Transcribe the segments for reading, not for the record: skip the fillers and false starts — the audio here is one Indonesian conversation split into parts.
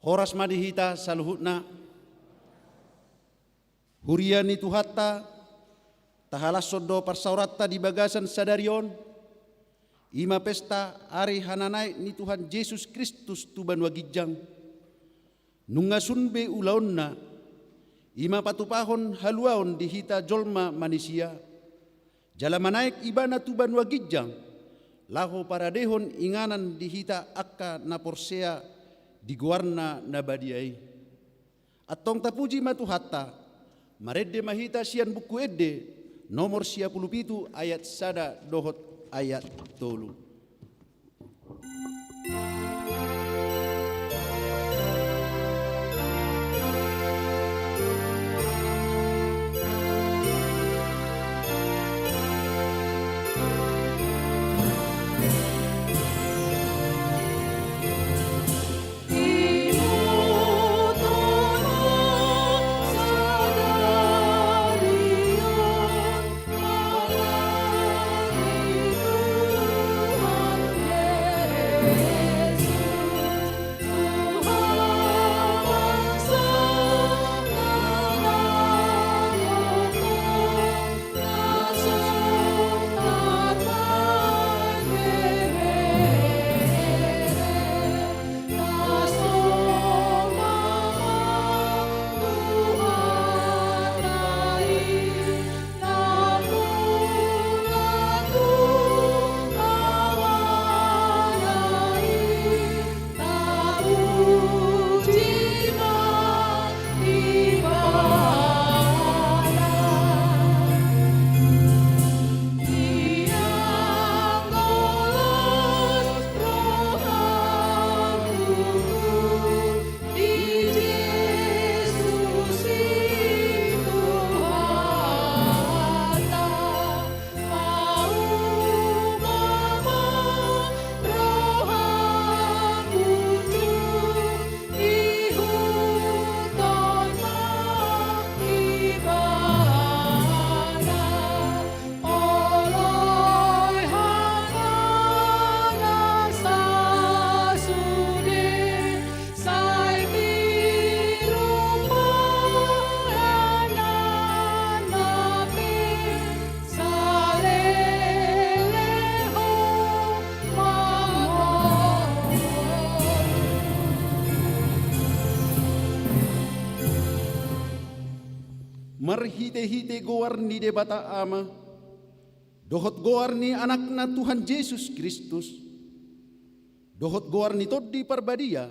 Horas madihita saluhutna huriani tuhatta tahalas sodo parsauratta di bagasan sadarion ima pesta ari hananai ni Tuhan Yesus Kristus tuban wagijang nunga sunbe ulaonna ima patupahon haluaon dihita jolma manusia jala manaik ibana tuban wagijang laho paradehon inganan dihita akka naporsea di guarna nabadiai atong tapuji matuhatta maredde mahita sian buku edde nomor 57 ayat sada dohot ayat tolu. Marhite-hite goarni de bata ama, dohot goarni anakna Tuhan Yesus Kristus, dohot goarni toddi parbadia,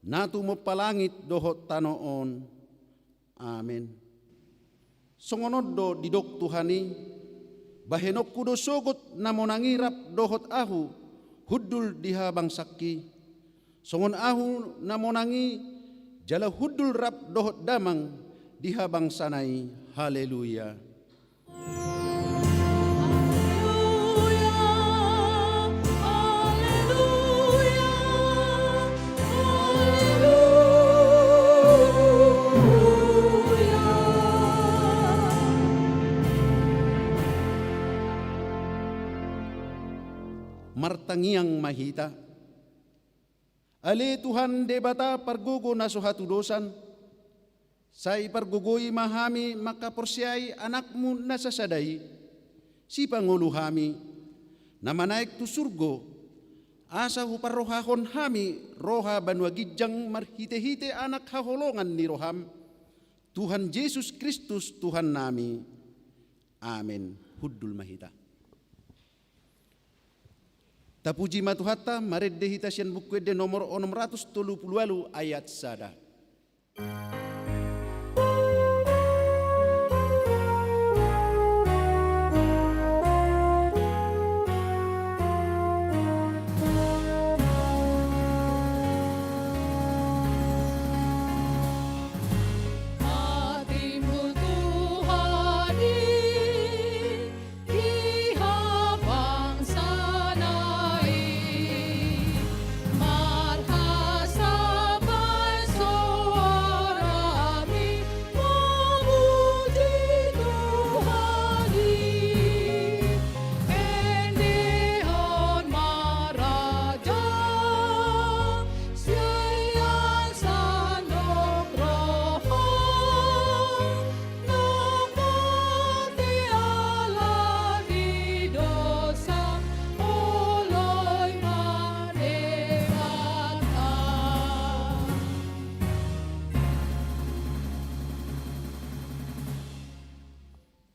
natu mepalangit dohot tanoon, amin. Songonoddo didok Tuhani, bahenok kudo sogot namonangirap dohot ahu, hudul dihabang sakki, songon ahu namonangi jala hudul rap dohot damang, dihabang sanai, haleluya. Martangiang mahita, ale Tuhan debata pargugo na suhatu dosan, sa ipargugoy mahami makaporsyay anakmu nasasaday, si Pangulo hami, na manaik tu surgo, asa huparohahon hami, roha banwagidjang marhite-hite anak haholongan ni roham, Tuhan Yesus Kristus Tuhan nami, amin. Huddul mahita. Tapuji matuhatta, maredde hita sian bukwede nomor 638 ayat sada. Marhasabay soara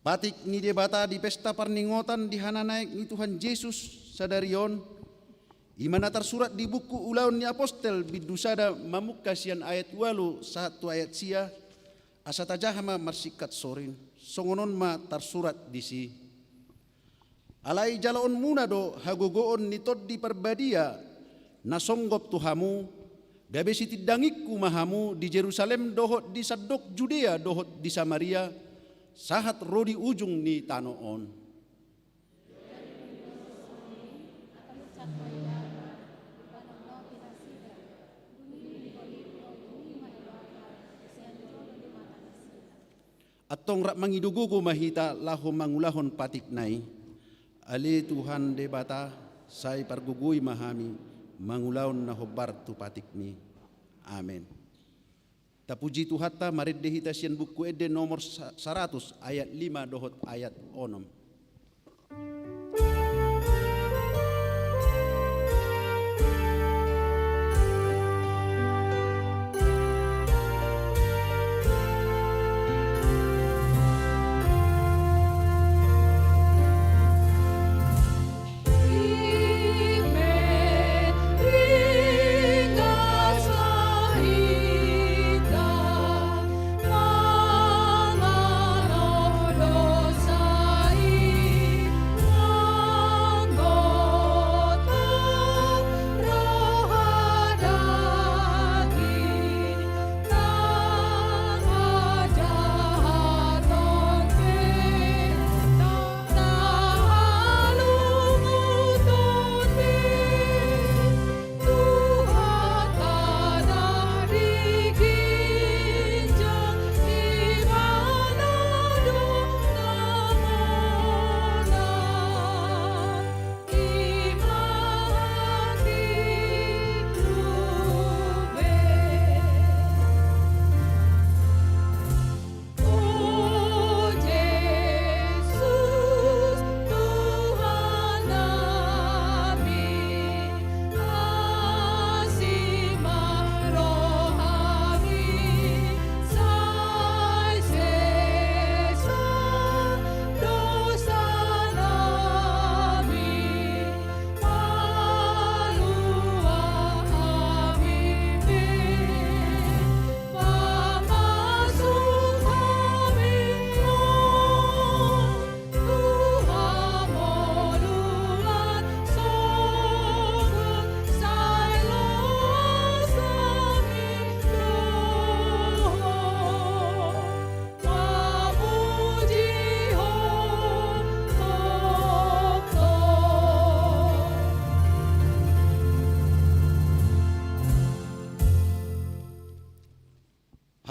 Patik ni debata di pesta parningotan di hana naik ni Tuhan Yesus sadarion. Imana tersurat di buku ulaun ni apostel bidusada mamukasian ayat 8 satu ayat sia asa tajahama marsikat sorin. Songonon ma tersurat di si. Alai jalaon muna do hagogoon ni tod di perbadia nasonggop tuhamu gabe siti dangikku mahamu di Jerusalem dohot di Sadok Judea dohot di Samaria sahat rodi ujung ni tanoon. Atong rak mangidugugo mahita laho mangulahon patik nai. Ali Tuhan debata say pargugui mahami mangulaon na hobar tu patik ni. Amen. Tapuji Tuhata marid dehita sian buku ede nomor 100 ayat 5 dohot ayat 6.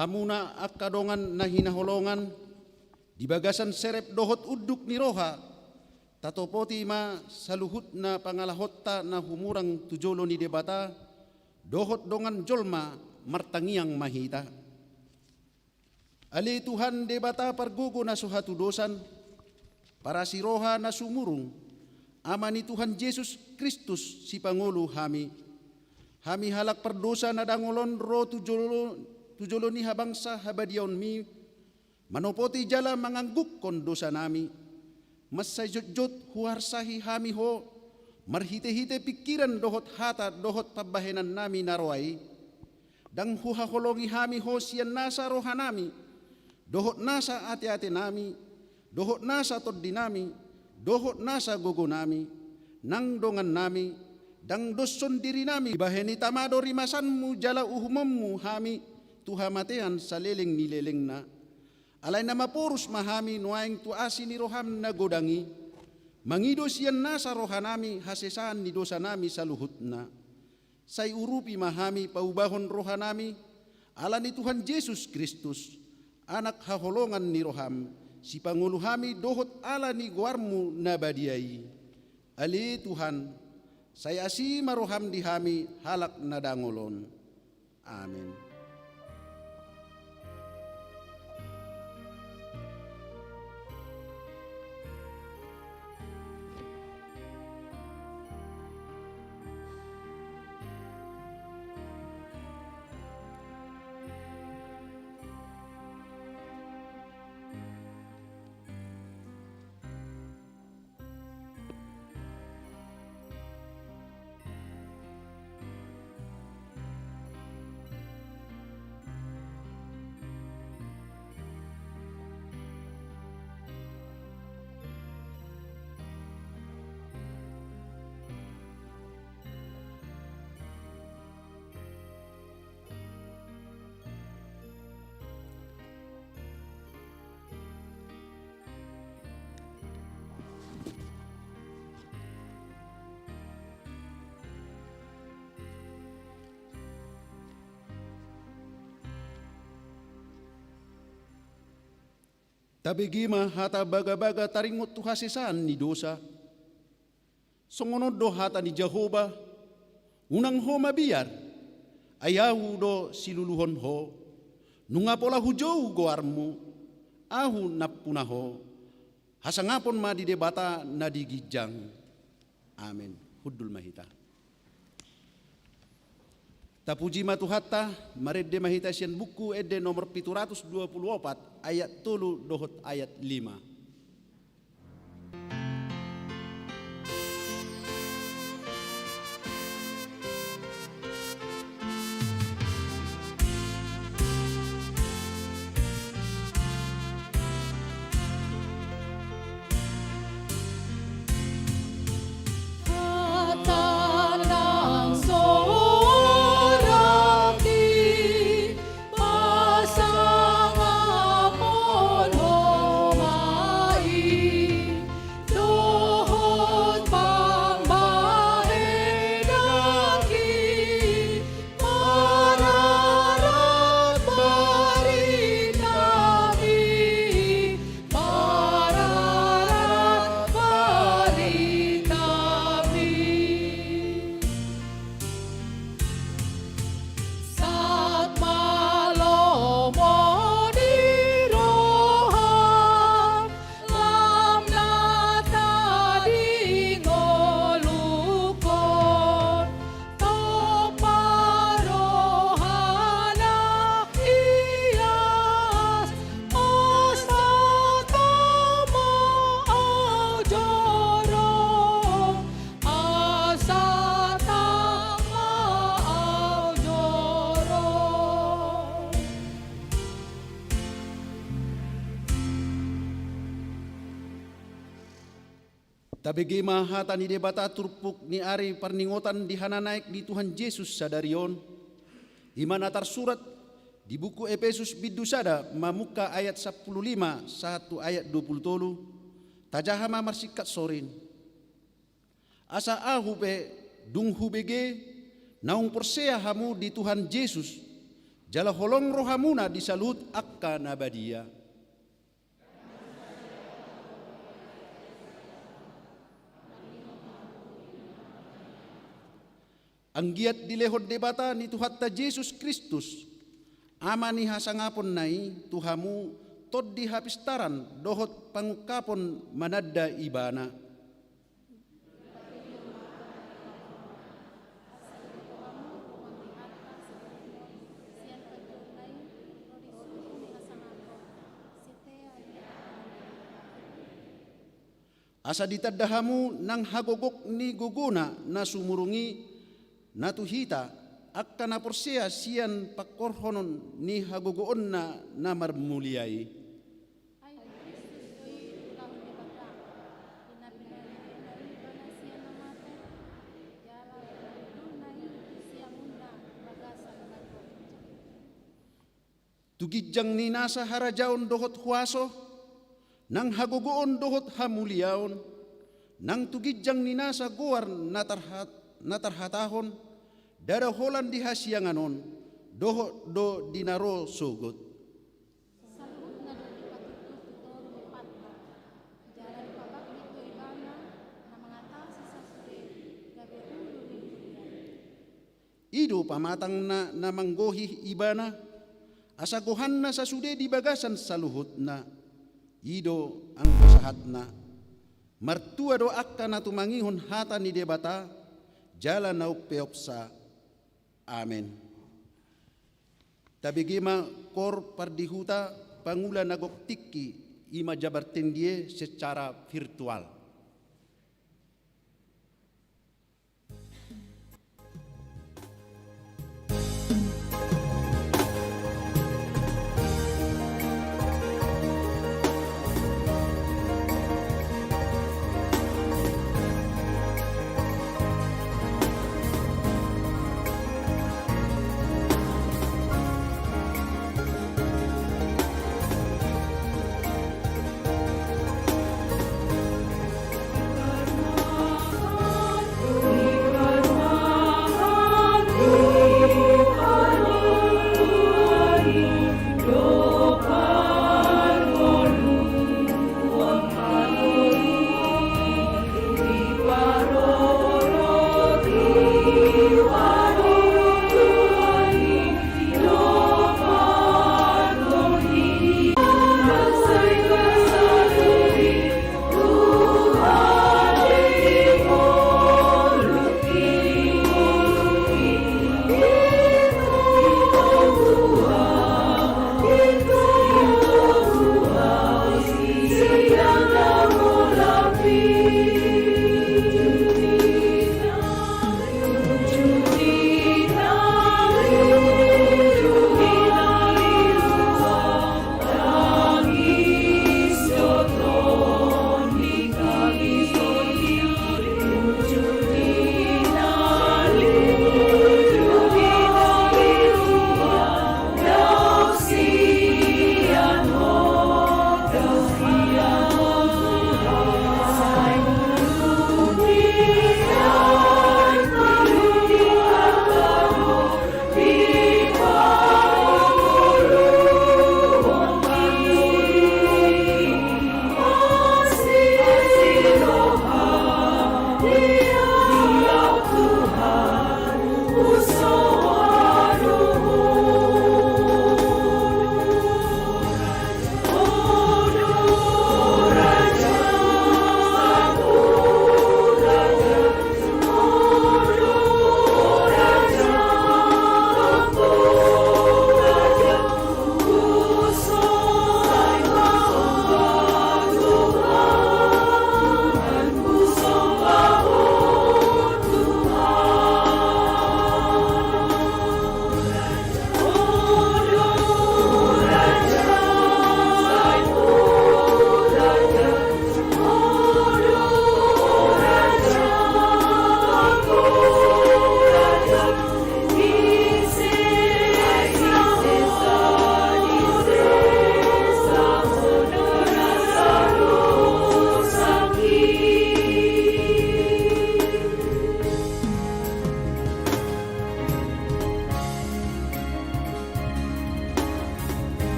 Hamuna akadongan na hinaholongan di bagasan serep dohot uduk ni roha tatopoti ma saluhut na pangalahotta na humurang tujolo ni debata dohot dongan jolma martangiang mahita. Ali Tuhan debata pargogo na suhatu dosan para si roha na sumurung ama ni Tuhan Yesus Kristus si Pangulo hami halak perdosa na dangolon ro tujolo ni habangsa habadion mi manopoti jala mangangguk kon dosa nami mas sayjot huarsahi hami ho marhite-hite pikiran dohot hata dohot pabahenan nami narwai dang huhaholongi hami ho sian nasa rohanami dohot nasa ati-ati nami dohot nasa toddi nami dohot nasa gogo nami nang dongan nami dang doson diri nami baheni tamado rimasanmu jala uhummu hami tuhamatean saliling nileleng na alay na mapurus mahami nuaing tuasi ni roham na godangi mangido siyan na sa rohanami hasesaan ni dosa nami sa luhut na say urupi mahami paubahon rohanami ala ni Tuhan Yesus Kristus anak haholongan ni roham si Pangulo hami dohot ala ni guarmu na badiay ali Tuhan saya si maroham di hami halak na dangolon. Amin. Tabegima hata baga-baga taringot tu hasisan ni dosa. Songonod do hata ni Jehovah, unang ho mabiar, ayahu do siluluhon ho, nunga pola hujau goarmu, ahu napunaho, hasangapon ma di debata na digijang. Amin. Hudul mahita. Tapuji matuhatta, maredde mahita sian buku edde nomor 724 ayat 3 dohot ayat 5. Tabegema hata ni debata turpuk ni ari parningotan di hananaik di Tuhan Yesus sadarion. Imana tersurat di buku Efesus bidusada mamuka ayat 15 1 ayat 20 tajahama marsikat sorin. Asa ahu pe dung hubege naung persea hamu di Tuhan Yesus jala holong rohamuna disalut akka nabadia. Anggiat dilehod debata ni Tuhatta Yesus Kristus amani hasangapon nai Tuhamu tod di hapistaran dohot pangukapon manadda ibana. Asa ditaddahamu nang hagogok ni guguna na sumurungi natuhita akka na porsia sian pakorhonon ni hagogoon na marmuliay. Tugidjang ni nasa harajaon dohot huaso, nang hagogoon dohot hamuliaon, nang tugidjang ni nasa goar natarhatahon, daraholan di hasianganon, doho do dinaro sugot. Salut na do ipatutup toro ipatna, jalan babak dito ibana, na mga tao sa sasurin, gabi ulo ni Ido pamatang na manggohi ibana, asagohan na sa sude di bagasan sa luhut na, ido ang kasahat na, martua do akka na tumangihon hata ni debata, jala na upeopsa. Amen. Tabigima kor pardihuta pangula nagoktiki ima jabartendie secara virtual.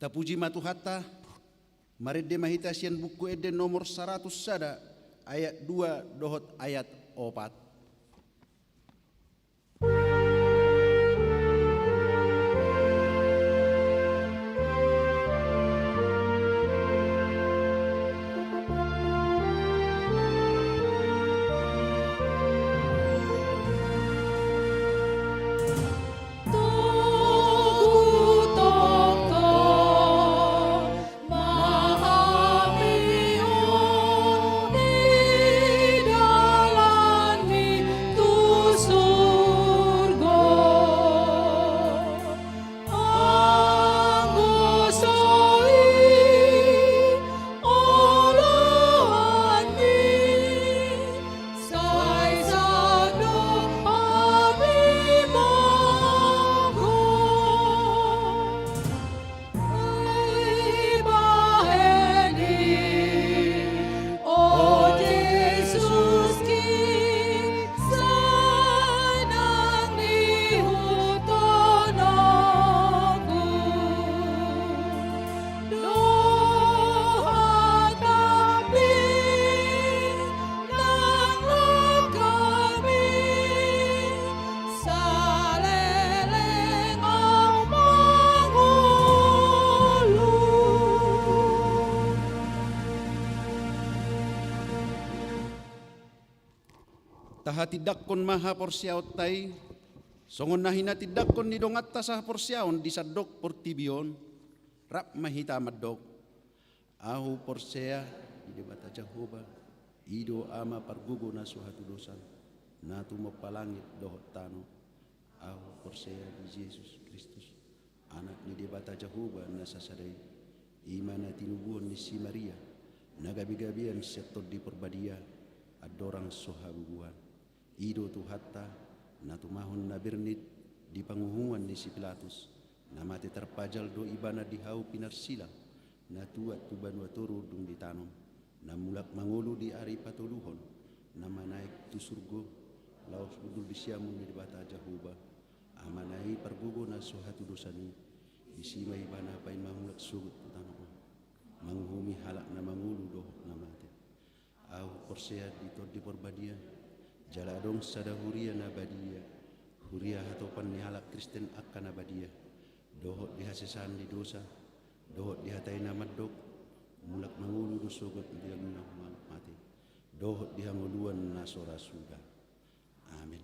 Tapuji matuhatta, maridde mahita sian buku ede nomor 100 sada, ayat 2 dohot ayat 4. Taha tidakkon maha porsiaot tai, songon nahina tidakkon ni dongatta sah porsiaon di sadok portibion, rap mahita madok. Ahu porsea di bata Jehovah, ido ama pargugo na suhatu dosan, natu mapalangit dohot tano. Ahu porsea di Yesus Kristus, anak ni di bata Jehovah na sasadai, imana tinubuan ni si Maria, nagabi-gabian setor di perbadia, adorang sohabubuan. Ido tu hatta na tumahon na bernit di panguhungan ni si Pilatus na mati terpajal do ibana di hau pinarsilang na tuat tu banua turu dung ditanom na mulak mangulu di ari patuluhon na manaik tu surgo laos udul di siamu ni bata Jehovah amanai pergugo na suhatu dosani isima ibana pain mamulak sugut tu tanah manghumi halak na mangulu do na mati au porsea di porbadia jala dong sada huria nabadia huria hatopan ni halak Kristen akan nabadia dohot dihasesan di dosa dohot dihatai namadok mulak mangulu dosogot dia guna mati dohot dihanguluan nasora suga amin.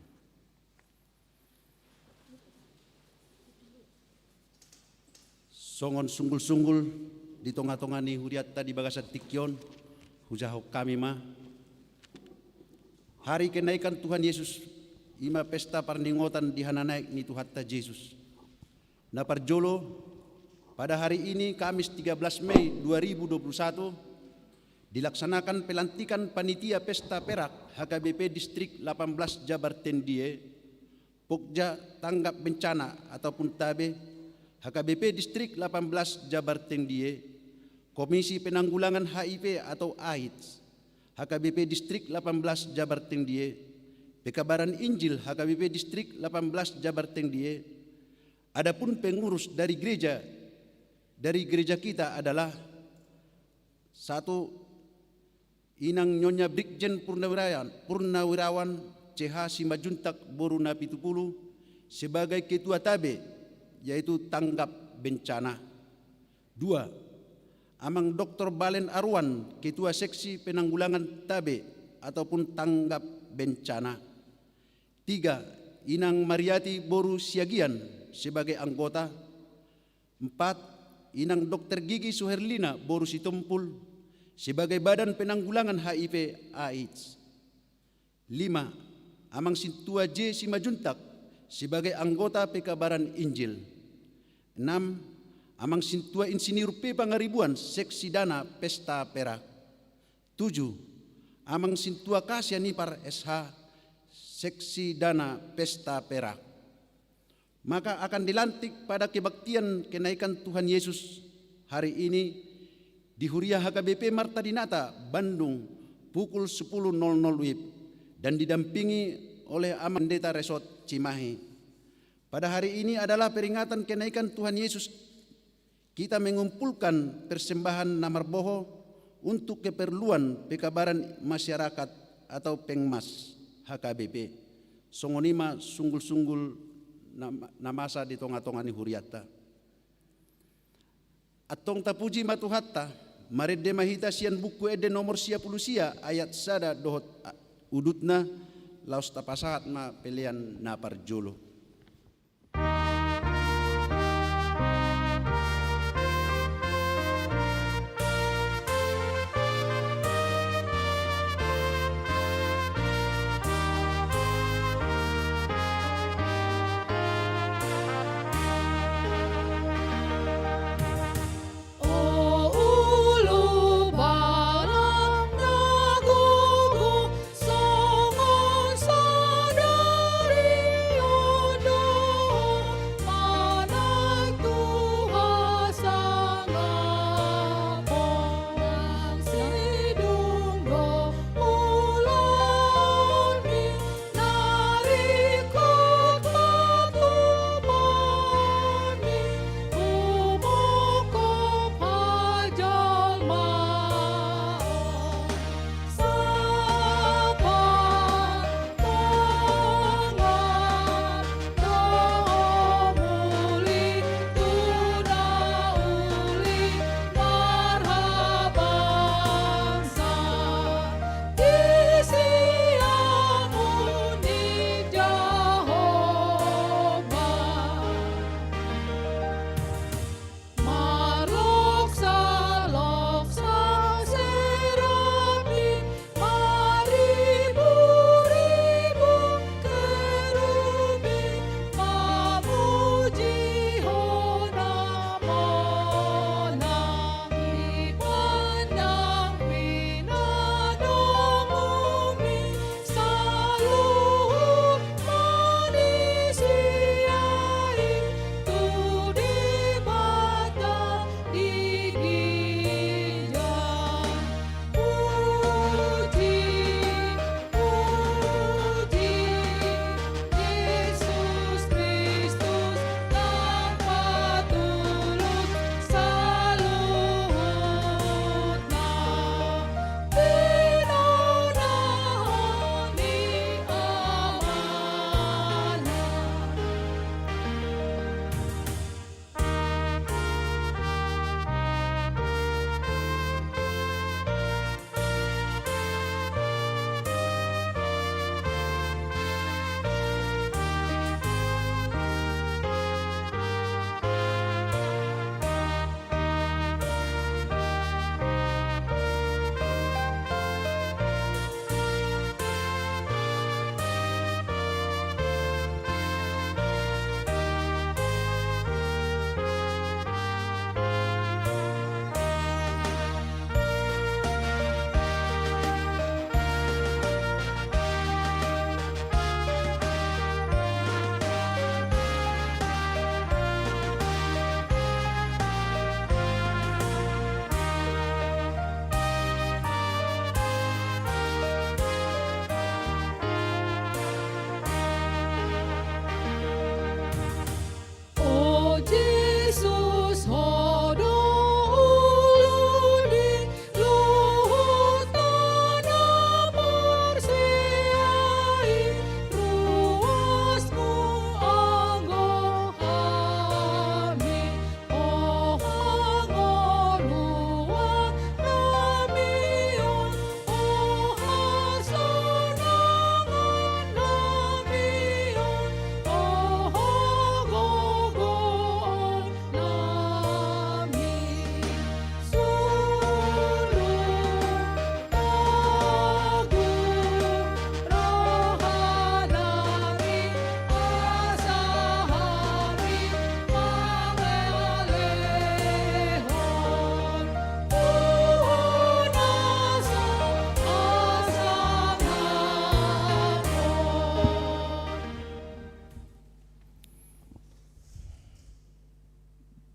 Songon sunggul-sunggul di tonga-tongani huriatta di bagasat tikyon hujahok kami mah hari kenaikan Tuhan Yesus, ima pesta parningotan di hananaik ni Tuhatta Yesus. Na parjolo, pada hari ini Kamis 13 Mei 2021, dilaksanakan pelantikan panitia pesta perak HKBP Distrik 18 Jabar Tendie, Pokja Tanggap Bencana ataupun TABE, HKBP Distrik 18 Jabar Tendie, Komisi Penanggulangan HIV atau AIDS, HKBP Distrik 18 Jabar Tendie, Pekabaran Injil HKBP Distrik 18 Jabar Tendie. Adapun pengurus dari gereja kita adalah satu Inang Nyonya Brigjen Purnawirawan CH Simajuntak Boruna Pitupulu sebagai Ketua TABE yaitu Tanggap Bencana. 2. Amang Dr. Balen Arwan, Ketua Seksi Penanggulangan TABE ataupun Tanggap Bencana. 3. Inang Mariati Boru Siagian sebagai anggota. 4. Inang Dr. Gigi Suherlina Boru Sitompul sebagai Badan Penanggulangan HIV AIDS. 5. Amang Sintua J. Simajuntak sebagai anggota Pekabaran Injil. 6. Amang Sintua Insinyur P. Pangaribuan Seksi Dana Pesta Perak. 7. Amang Sintua Kasya Nipar SH Seksi Dana Pesta Perak. Maka akan dilantik pada kebaktian kenaikan Tuhan Yesus hari ini di Huria HKBP Marta Dinata, Bandung pukul 10.00 WIB dan didampingi oleh Amang Pendeta Resort Cimahi. Pada hari ini adalah peringatan kenaikan Tuhan Yesus kita mengumpulkan persembahan namarboho untuk keperluan pekabaran masyarakat atau pengmas HKBP. Songonima sunggul-sunggul namasa di tonga-tongani huriata. Atong tapuji matuhatta, maredde mahita sian buku ede nomor 10 ayat sada dohot udutna laos tapasahat ma pelian na parjolo.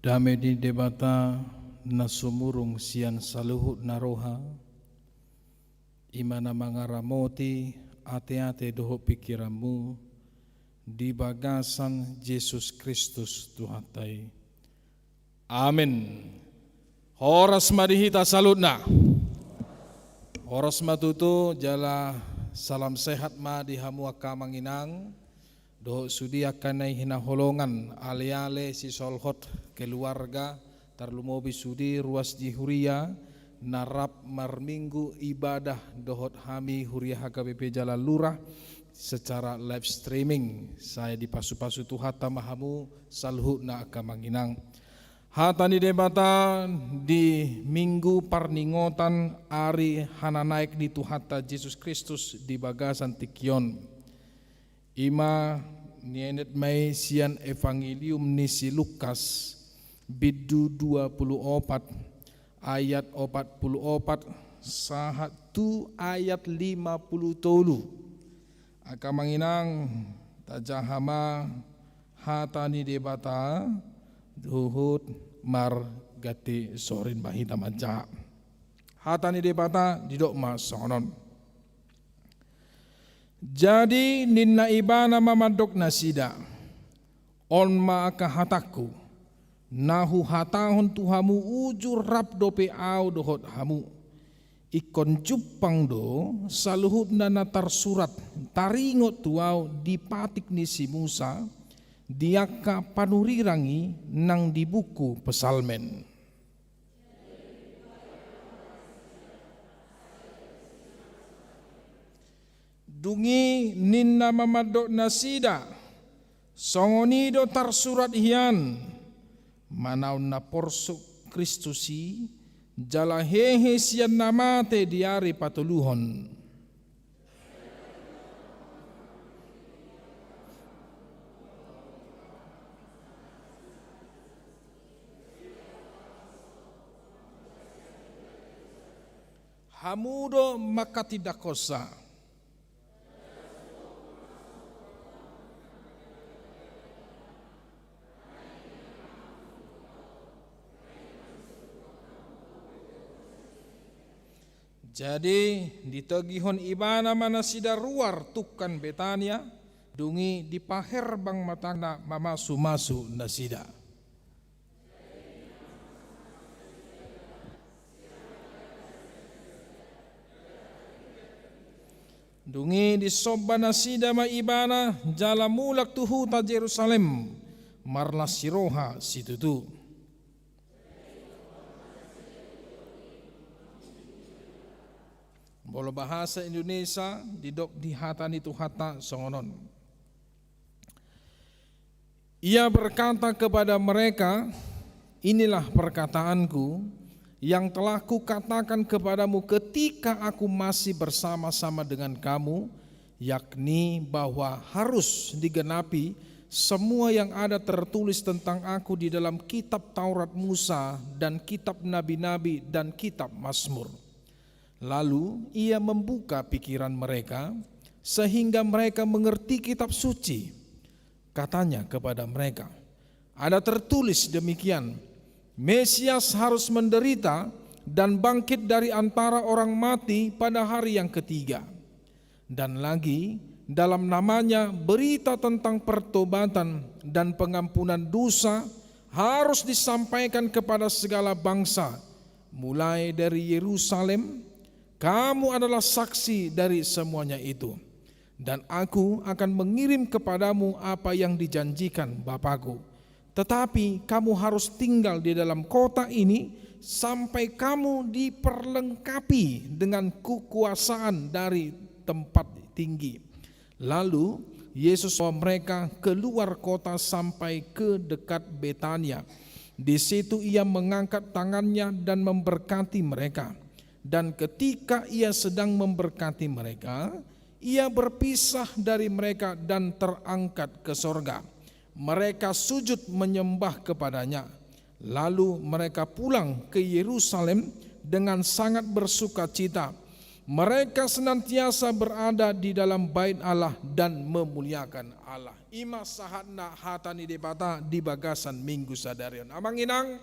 Dame di debata na sumurung sian saluhut naroha, imana mangaramoti ate-ate doho pikiranmu di bagasan Yesus Kristus Tuhatai. Amin. Horas madihita salutna. Horas matutu jala salam sehat ma di hamu aka manginang. Doh sudi akanai hina holongan ale-ale si solhot keluarga tarlumobi sudi ruas di huria narap marminggu ibadah dohot hami huria HKBP Jalan Lurah secara live streaming. Saya di pasu-pasu tuhata mahamu salhutna aka manginang. Hatani debata di minggu parningotan ari hananaik di tuhata Yesus Kristus di bagasan tikion. Ima nienet mai sian evangelium ni si Lukas bidu 24 ayat 44 sahat tu ayat 50 tolu. Aka manginang tajahama hatani debata duhut mar gati sorin bahita maja. Hatani debata didok ma sonon. Jadi ninna ibana mamadok nasida on ma aka hataku nahu hatahon tuhamu ujur rap dope au dohot hamu ikon jupang do saluhut natar surat taringot tuau dipatik ni si Musa diaka panurirangi nang di buku pesalmen. Dungi ninna mamadok nasida songonido tar surat hian manau na porsuk Kristusi jala hehe sian namate diari patuluhon. Hamudo makatidakosa jadi ditagihon ibana manasida ruar tukan Betania dungi dipaher bang matana mamasu-masu nasida. Dungi disobba nasida ma ibana jala mulak tuhu ta Jerusalem marla siroha situtu. Bolo bahasa Indonesia didok di hatani tu hata songonon. Ia berkata kepada mereka, inilah perkataanku yang telah kukatakan kepadamu ketika aku masih bersama-sama dengan kamu, yakni bahwa harus digenapi semua yang ada tertulis tentang aku di dalam kitab Taurat Musa dan kitab nabi-nabi dan kitab Mazmur. Lalu ia membuka pikiran mereka sehingga mereka mengerti kitab suci. Katanya kepada mereka, ada tertulis demikian, Mesias harus menderita dan bangkit dari antara orang mati pada hari yang ketiga. Dan lagi dalam namanya berita tentang pertobatan dan pengampunan dosa harus disampaikan kepada segala bangsa, mulai dari Yerusalem. Kamu adalah saksi dari semuanya itu. Dan aku akan mengirim kepadamu apa yang dijanjikan Bapakku. Tetapi kamu harus tinggal di dalam kota ini sampai kamu diperlengkapi dengan kekuasaan dari tempat tinggi. Lalu Yesus bawa mereka keluar kota sampai ke dekat Betania. Di situ ia mengangkat tangannya dan memberkati mereka. Dan ketika ia sedang memberkati mereka, ia berpisah dari mereka dan terangkat ke sorga. Mereka sujud menyembah kepadanya. Lalu mereka pulang ke Yerusalem dengan sangat bersuka cita. Mereka senantiasa berada di dalam bait Allah dan memuliakan Allah. Ima sahatna hatani debata di bagasan minggu sadarion. Amanginang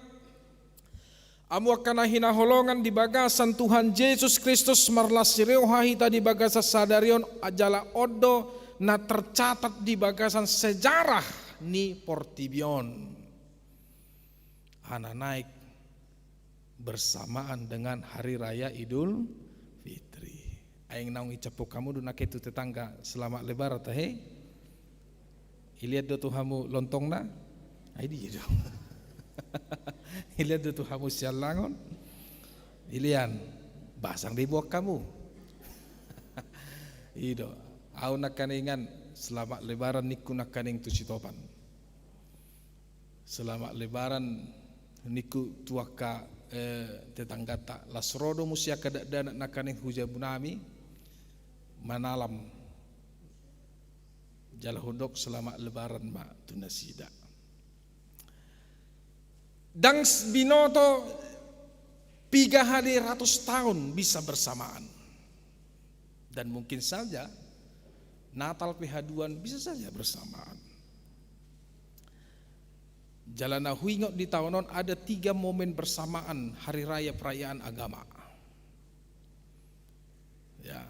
amu akan hina holongan di bagasan Tuhan Yesus Kristus marlas sireuha hita di bagasan sadarion ajala odo na tercatat di bagasan sejarah ni Portibion. hana naik bersamaan dengan hari raya Idul Fitri. Aing naung icapo kamu duna ketu tetangga selamat lebaran teh. Ilihat do tuhamu lontongna. Ai dia dong. Ilihat do tuhamu sialangon. Ilian basang di buak kamu. Ido, au nakaningan selamat lebaran niku nakaning tu sitopan. Selamat lebaran niku tuaka tetanggata lasrodo musia kadadana nakaning hujabunami manalam jala hodok selamat lebaran ma tunasida. Dang binoto 300 tahun bisa bersamaan. Dan mungkin saja Natal PH2 bisa saja bersamaan. Jalana huingok di tahunon ada 3 momen bersamaan hari raya perayaan agama. Ya,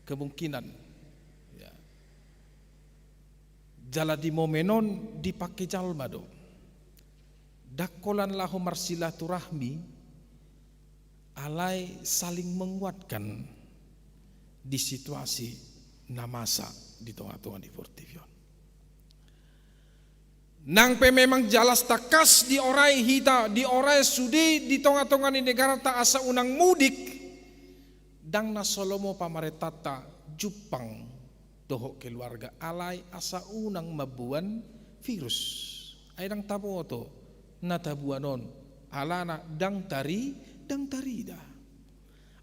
kemungkinan. Ya. Jala di momenon dipakai jalmado. Dakolan lahu marsilaturahmi alai saling menguatkan di situasi namasa di tengah-tengah di Portivion. Nang pe memang jalas takas di orai hita di orai sudi di tengah-tengah di negara ta asa unang mudik dang na Solomo pamaretata Jupang doho keluarga alai asa unang mabuan virus ay dang tabo to na tabuanon alana dang tarida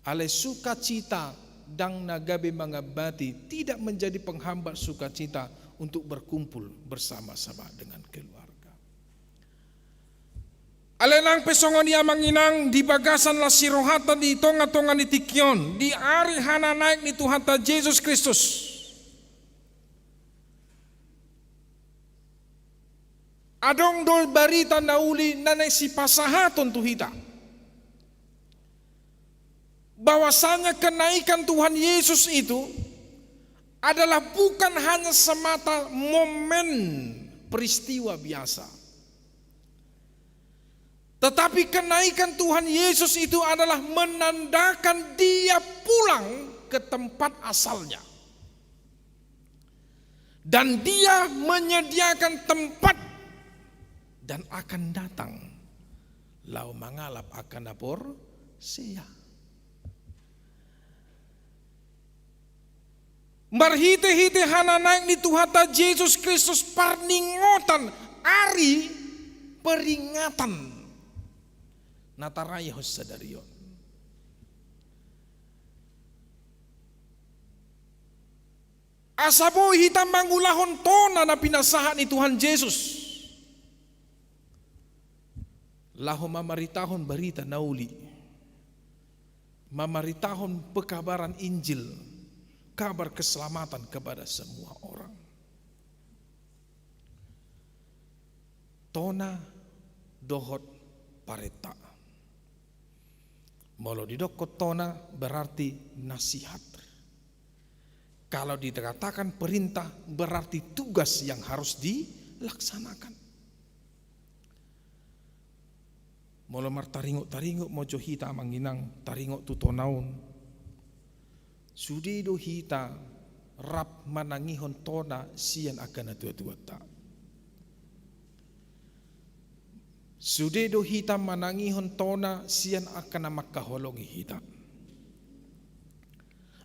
alai sukacita dang nagabe mangabati tidak menjadi penghambat sukacita untuk berkumpul bersama-sama dengan keluarga. Alenang pesongon dia manginang di bagasan la sirohata di tonga-tonga ni tikyon di ari hana naik ni Tuhan ta Yesus Kristus. Adong dol barita nauli nanay si pasahaton tuhita. Bahwasanya kenaikan Tuhan Yesus itu adalah bukan hanya semata momen peristiwa biasa. Tetapi kenaikan Tuhan Yesus itu adalah menandakan dia pulang ke tempat asalnya. Dan dia menyediakan tempat dan akan datang. Lau mangalap akan dapur sia. Marhite-hite hana naik ni Tuhata Yesus Kristus parningotan ari peringatan nataraya hosadarion. Asabo hitam mangulahon tona na pinasahan ni Tuhan Yesus. Laho mamaritahon barita nauli. Mamaritahon pekabaran Injil. Kabar keselamatan kepada semua orang. Tona dohot pareta. Molo didokot tona berarti nasihat. Kalau dikatakan perintah berarti tugas yang harus dilaksanakan. Molo mar taringok mojo hita manginang taringok tutonaun. Sudido hita rap manangihon tona sian akan atua-tua ta. Sudido hita manangihon tona sian akan makaholongi hita.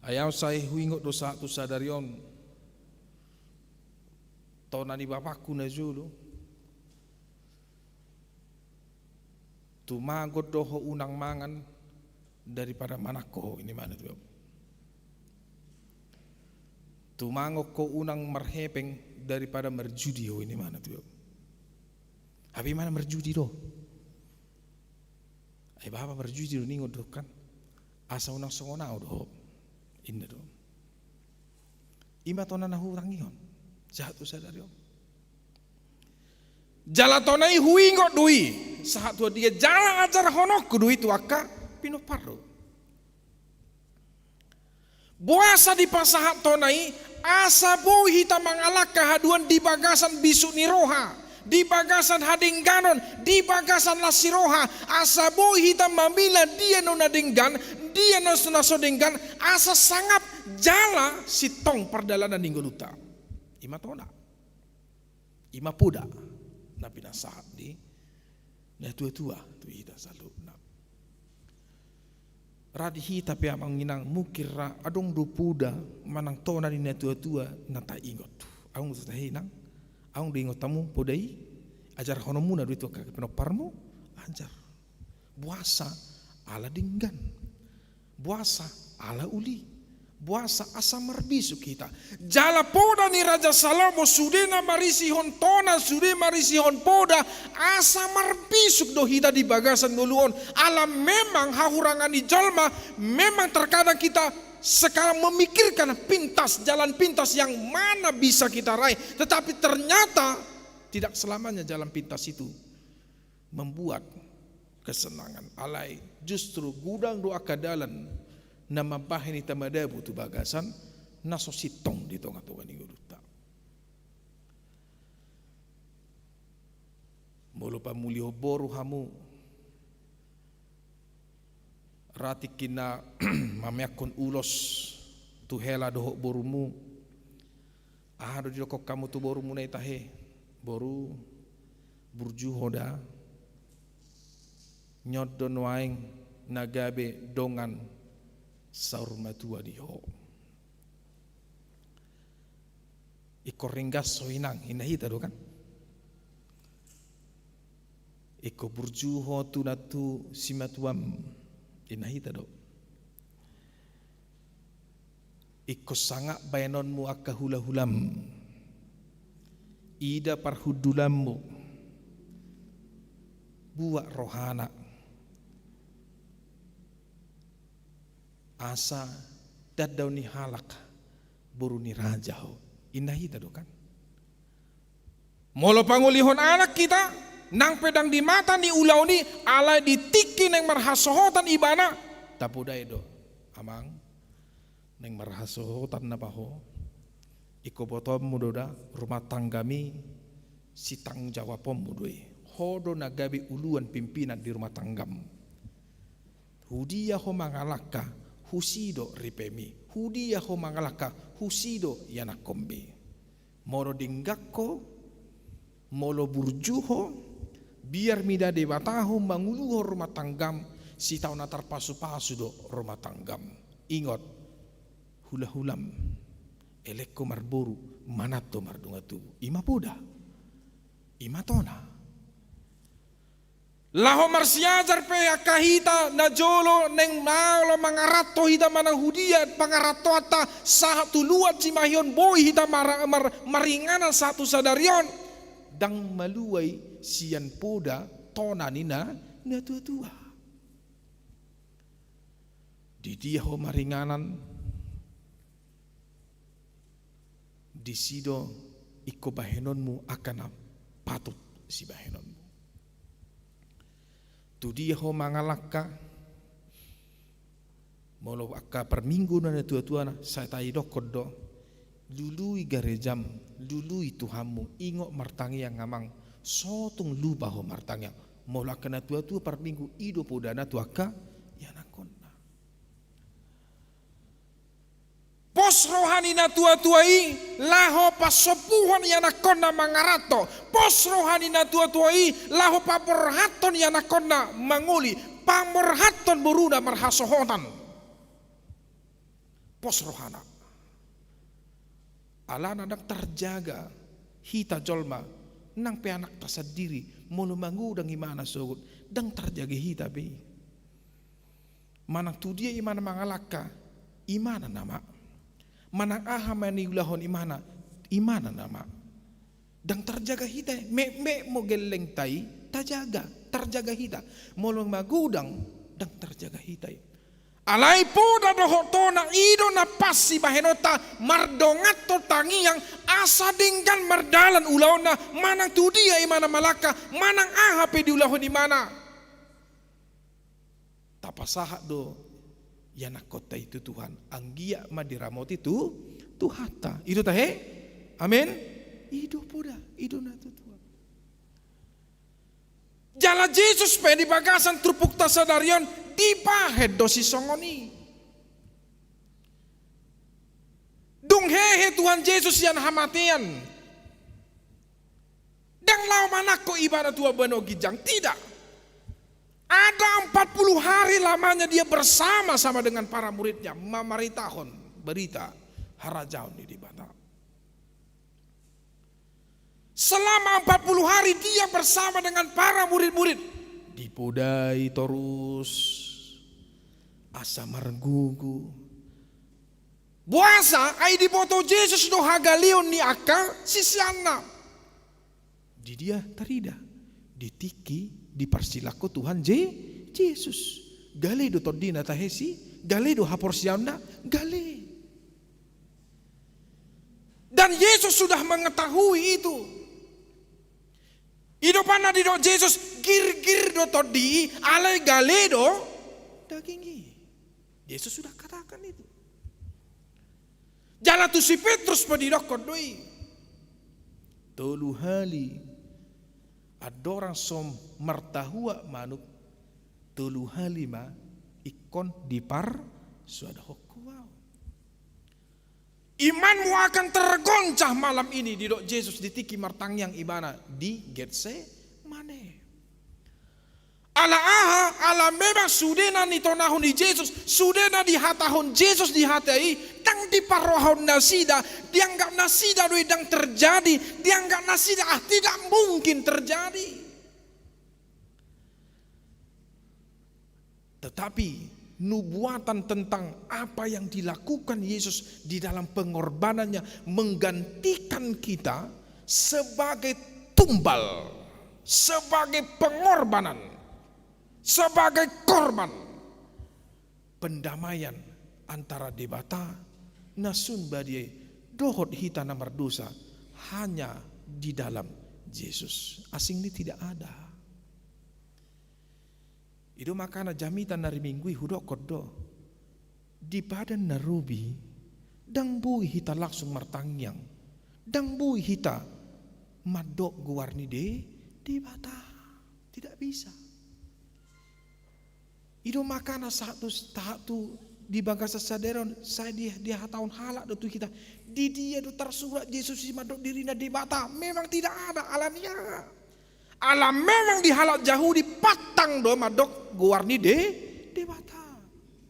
Ayaw saya huingot dosa tu sadarion tona ni bapakku na julu. Tumagot doho unang mangan daripada manako ini mana tu. Tumangok ko unang marhepeng daripada merjudi ho ini mana tu. Habis mana merjudi do? Ay bapa merjudi do ningo do kan. Asa unang songonao do. Inna do. Ima tona na hurang iyon. Jatuh sadarion. Jala tonai huingo dui. Saat tu dia jala ajar honok dui tu akka pinoparo. Buasa di pasahat tonai asa boh hita mangalak kehaduan di bagasan bisu ni roha di bagasan hadingganon, di bagasan lasiroha, asa boy hita mamila dia nona denggan, dia naso denggan, asa sangap jala si tong perdalanan ninggoluta. Ima tona, ima puda, na pinasahat di, na tua-tua tu hita salu na. Radi hita pe amang nginang mukira adong do puda manang tona ni na tua-tua na ta ingot. Aung sa hinang, aung di ingot tamu podai, ajar honomu na duito ka penoparmu, ajar. Buasa ala dinggan, buasa ala uli, buasa asa marbisuk kita. Jala poda ni Raja Salomo sudena marisi hon tona, sude marisi hon poda, asa marbisuk do hita di bagasan nuluon. Ala memang hahurangan di jalma, memang terkadang kita sekarang memikirkan jalan pintas yang mana bisa kita raih. Tetapi ternyata tidak selamanya jalan pintas itu membuat kesenangan. Alai justru gudang doa kadalan nama bahini tamadabu tu bagasan naso sitong di tengah-tengah ni guruta. Molo pamulio boru hamu rati kina mamiakon ulos tu hela dohok borumu. Ahado joko kamu tu borumu na itahe boru burju hoda nyodon waing nagabe dongan saur matua diho. Iko ringgas soinang inahita do kan. Iko burju ho tu natu simatuam inahita do. Iko sangak bayanonmu akka hula-hulam. Ida parhudulammu. Buat rohana. Asa dadau ni halak buru ni rajau. Inahita do kan. Molo pangulihon anak kita nang pedang di mata ni ulau ni ala ditiki neng marhasohotan ibana tapudai do amang neng marhasohotan napaho iko botom mudoda rumah tanggami si tanggung jawab pemudoi hodo nagabi uluan pimpinan di rumah tanggam hudia ho mangalaka husido ripemi hudia ho mangalaka husido yanakombe moro dinggakko molo burjuho biar mida dewatahu manguluho rumah tanggam si tau natar pasu-pasu do rumah tanggam ingot hula-hulam elekko marboru manato mardungatu ima puda ima tona laho marsiajar pe akahita na jolo neng naulo mangarato hita manang hudia pangarato ata satu luat cimahion boy hita maringanan satu sadarion dang maluai sian poda tona nina na tua-tua di dia ho maringanan di sido iko bahenonmu akan patut si bahenonmu tu dia ho mangalaka molo akka per minggu na tua-tua na saya tai dokod do lului garejam lului Tuhanmu ingok martangi yang ngamang sotung lupa ho martangi mola kena tua-tua per minggu ido podana tuaka ya nakonna pos rohani na tua-tuai laho pasopuhon ya nakonna mangarato pos rohani na tua-tuai laho paporhaton ya nakonna manguli pamorhaton buruna marhasohotan pos rohana alana dak terjaga hita jolma nang pe anak tasadiri molo mangudang imana sogut dang terjaga hita be manang tu dia imana mangalaka imana nama manang aha mani ulahon imana nama dang terjaga hita me mo geleng tai terjaga hita molo magudang dang terjaga hita alai poda doho tona ido na pasi bahenota mardongat to tangi yang asa dinggan mardalan ulauna manang tu dia imana malaka manang aha pe di ulahon imana tapasaha do yana kota itu Tuhan anggia madiramot itu tuhata itu tahe amin ido poda ido na tu Tuhan Jala Jesus pe di bagasan trupuk tasadarion di pahet dosi songoni. Dung hehe Tuhan Yesus yang hamatian. Dan lau manako ibadah tua beno gijang. Tidak. Ada 40 hari lamanya dia bersama-sama dengan para muridnya. Mamaritahon berita harajaon di Batak. Selama 40 hari dia bersama dengan para murid-murid. Dipodai terus. Asa margugu. Buasa ai di foto Yesus do hagalion ni aka sisiana. Di dia tarida. Ditiki dipersilaku Tuhan Yesus. Gale do todina tahesi. Gale do haporsiana. Gale. Dan Yesus sudah mengetahui itu. Idopana di do Yesus gir-gir do todi alai gale do dagingi. Yesus sudah katakan itu. Jala tu si Petrus pedidokot doi. Tolu hali adorang som martahua manuk tolu halima ikon dipar suada hokuau. Imanmu akan tergoncah malam ini di dok Yesus ditiki martang yang ibana di Getsemane. Ala memang sudena ni tonahun di Yesus, sudena di hatahun Yesus di hatai, tang di parohon nasida, dianggap nasida doi dang terjadi, dianggap nasida tidak mungkin terjadi. Tetapi nubuatan tentang apa yang dilakukan Yesus di dalam pengorbanannya menggantikan kita sebagai tumbal, sebagai pengorbanan, sebagai korban pendamaian antara debata nasun badai dohot hita namar dosa hanya di dalam Yesus. Asing ini tidak ada. Itu makana jamitan nari minggu hudok kodo di badan narubi dang bui hita langsung martangyang dang bui hita madok guarni de bata tidak bisa. Itu makana satu di bagasa saderon saya dia tahun halak do kita di dia do tersurat Yesus si madok dirina di bata memang tidak ada alamiah. Alam memang dihalak jauh di patang do madok guarni de bata.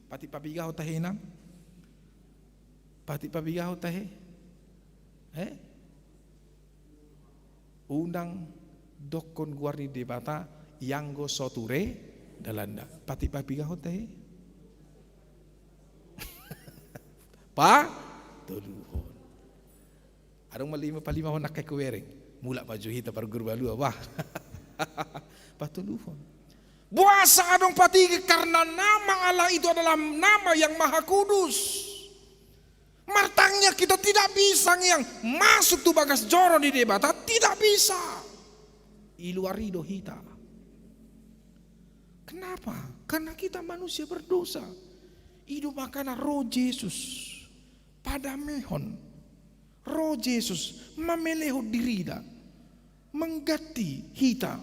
Pati papigao tahe nam. Pati papigao tahe. Undang dokon guarni de bata yang go soture dalanda. Pati papigao tahe. Pa tuluhon. Arong malima palimahon nak kay kuwereng. Mula maju hita par guru balu wah. Patuluhon. Buasa adong patigi karena nama Allah itu adalah nama yang maha kudus. Martangnya kita tidak bisa yang masuk tu bagas joro di debata tidak bisa. Iluarido hita. Kenapa? Karena kita manusia berdosa. Hidup makana roh Yesus pada mehon. Roh Yesus memeleho dirida mengganti hita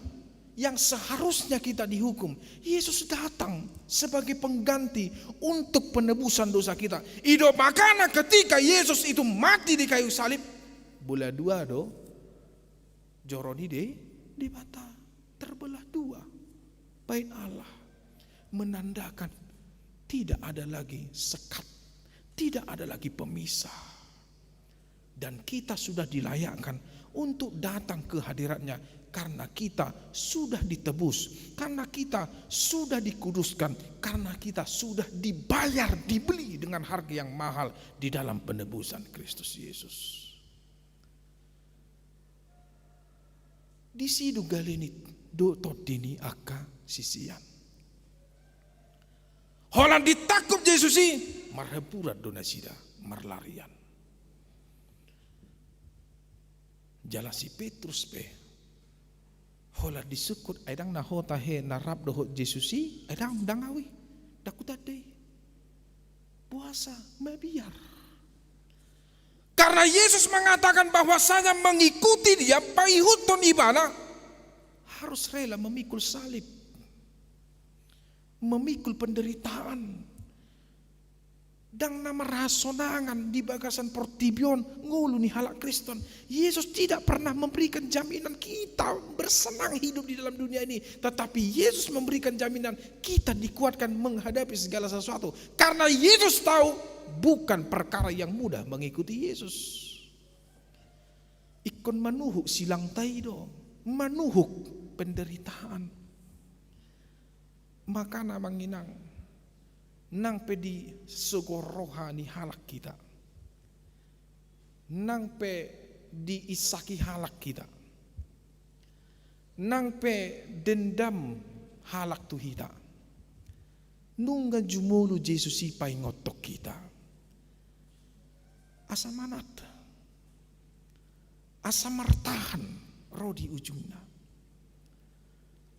yang seharusnya kita dihukum. Yesus datang sebagai pengganti untuk penebusan dosa kita. Ido makana ketika Yesus itu mati di kayu salib, bola dua do joroni di bata terbelah dua. Bait Allah menandakan tidak ada lagi sekat, tidak ada lagi pemisah. Dan kita sudah dilayakkan untuk datang ke hadiratnya karena kita sudah ditebus, karena kita sudah dikuduskan, karena kita sudah dibayar, dibeli dengan harga yang mahal di dalam penebusan Kristus Yesus. Di sidu galeni do todini aka sisian. Holan ditakut Yesus ini marhapurat donasida marlarian. Jala si Petrus pe hola disukut edang nahota he narap dohot Jesusi edang dangawi dakutade puasa mabiar karena Yesus mengatakan bahwasanya mengikuti dia paihuton ibana harus rela memikul salib, memikul penderitaan. Dan nama rahasonangan di bagasan Portibion ngulu ni halak Kristen. Yesus tidak pernah memberikan jaminan kita bersenang hidup di dalam dunia ini, tetapi Yesus memberikan jaminan kita dikuatkan menghadapi segala sesuatu. Karena Yesus tahu bukan perkara yang mudah mengikuti Yesus. Ikon manuhuk silang taido, manuhuk penderitaan. Maka namang inang nang pe di sugor rohani halak kita, nang pe di isaki halak kita, nang pe dendam halak tu kita, nungga jumulu Jesus ipai ngotok kita, asa manat, asa martahan rodi ujungna,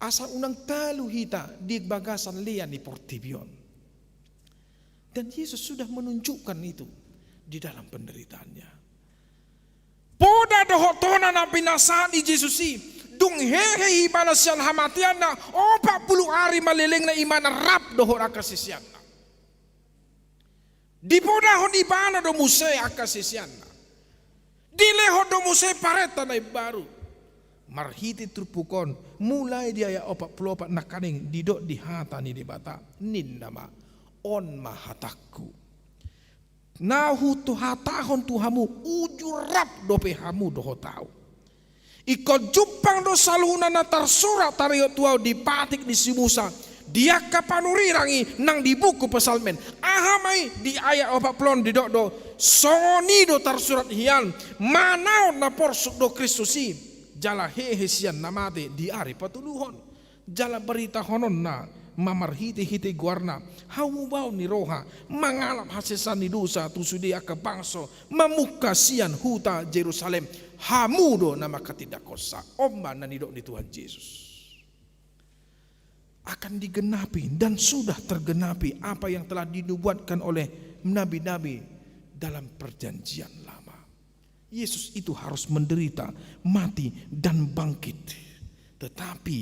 asa unang talu hita di bagasan lian di Portibion. Dan Yesus sudah menunjukkan itu di dalam penderitaannya. Poda dohotona na pinasaan di Yesus dung hehe ibana siyan hamatian na 40 hari malileng na imana rap doho akasisyan na. Di poda ho di bana do muse akasisyan na. Di leho do muse pareta na baru. Marhiti trupukon mulai dia ya 40 na kaning didok di hata ni di bata nin nama on mahatakku. Nahu tu hatahon tuhamu ujurap dope hamu doho tau. Iko jupang do saluna na tersurat tario tuau di patik di si Musa. Dia kapanurirangi nang di buku pesalmen. Ahamai di ayat 40 di dok do. Songoni do tersurat hian. Manau na porsuk do Kristusi. Jala hehe sian namate di ari patuluhon. Jala berita honon na. Mamarhiti-hiti guarna hawubaw ni roha mangalap hasesan ni dosa tusudia ke bangso mamuka sian huta Jerusalem hamudo nama katidakosa omba nanidok di Tuhan Yesus akan digenapi dan sudah tergenapi apa yang telah dinubuatkan oleh nabi-nabi dalam perjanjian lama. Yesus itu harus menderita, mati dan bangkit, tetapi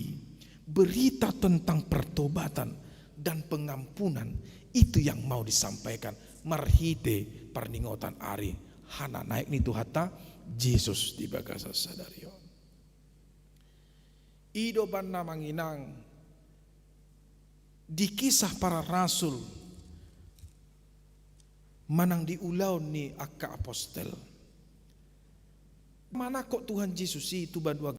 berita tentang pertobatan dan pengampunan itu yang mau disampaikan. Marhite perningotan ari hana naik ni tuhata Yesus di bagasa sadario. Ido banna manginang di kisah para rasul manang diulau ni akka apostel. Mana kok Tuhan Yesus itu badua